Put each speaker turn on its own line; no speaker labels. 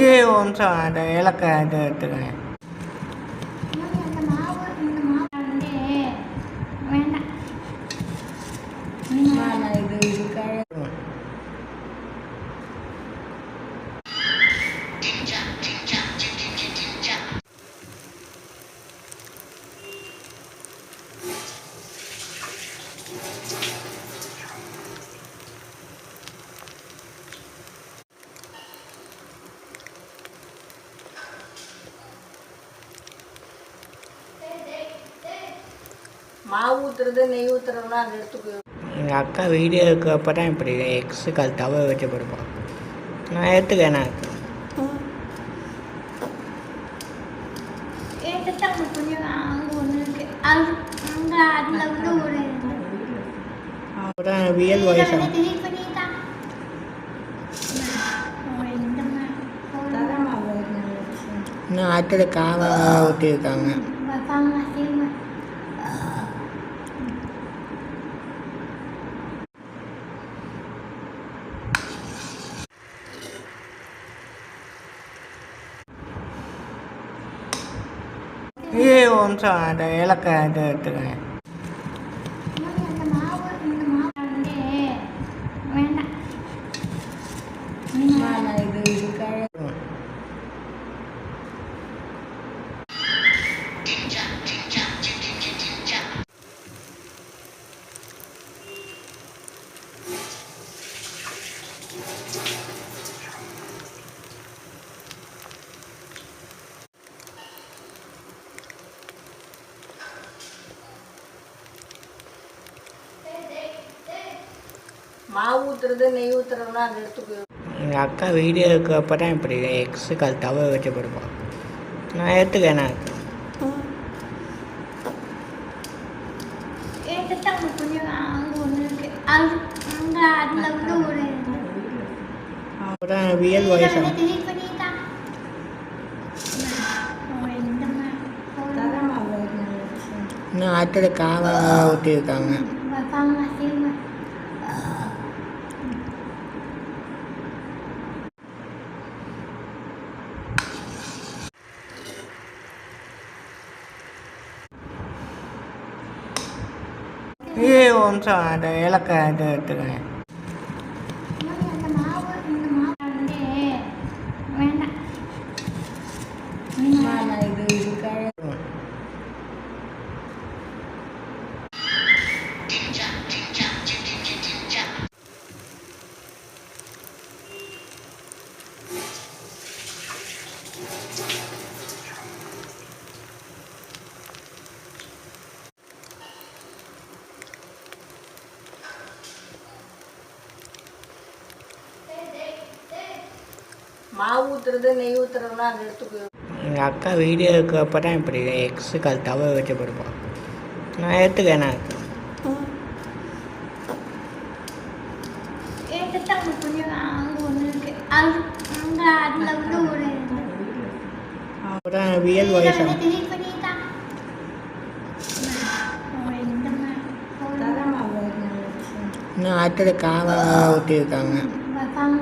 ஏய் ஒரு நிமிஷம் அந்த ஏலக்காய் இது எடுத்துக்கேன்.
அந்த மாவு வந்து வேண்டாம்.
மாவு ஊற்றுறது நெய் ஊற்றுறதுலாம் அதை எடுத்துக்கோ.
எங்கள் அக்கா வீடியோ இருக்கப்போ தான் இப்படி எக்ஸு கால் தவ வச்சு கொடுப்போம். நான் எடுத்துக்கேன். நான்
எடுத்துட்டாங்க கொஞ்சம் அங்கே ஒன்று இருக்கு. அங்கே அதில் வந்து ஒரு
அப்புறம் வியல் வயசு
delete பண்ணிட்டான். இந்த
இன்னும் அடுத்தது காவை ஊற்றிருக்காங்க.
வைப்பாங்க திரும்ப.
ஏய் ஒரு நிமிஷம் அந்த ஏலக்காய் இது எடுத்துக்கேன்.
அந்த மாவு வந்து வேண்டாம்.
மாவு ஊற்றுறது நெய் ஊற்றுறதுலாம் அதை எடுத்துக்கோ.
எங்கள் அக்கா வீடியோ இருக்கப்போ தான் இப்படி எக்ஸு கால் தவ வச்சு கொடுப்போம். நான் எடுத்துக்கேன். நான்
எடுத்துட்டாங்க கொஞ்சம் அங்கே ஒன்று இருக்கு. அங்கே அதில் வந்து ஒரு
அப்புறம் வியல் வயசு
delete பண்ணிட்டான். இந்த
இன்னும் அடுத்தது காவை ஊற்றிருக்காங்க.
வைப்பாங்க திரும்ப.
ஏய் ஒரு நிமிஷம் அந்த ஏலக்காய் இது எடுத்துக்கேன்.
அந்த மாவு வந்து வேண்டாம்.
மாவு ஊற்றுறது நெய் ஊற்றுறதுலாம் அதை எடுத்துக்கோ.
எங்கள் அக்கா வீடியோ இருக்கப்போ தான் இப்படி எக்ஸு கால் தவ வச்சு கொடுப்போம். நான் எடுத்துக்கேன். நான்
எடுத்துட்டாங்க கொஞ்சம் அங்கே ஒன்று இருக்கு. அங்கே அதில் வந்து ஒரு
அப்புறம் வியல் வயசு
delete பண்ணிட்டான். இந்த
இன்னும் அடுத்தது காவை ஊற்றிருக்காங்க.
வைப்பாங்க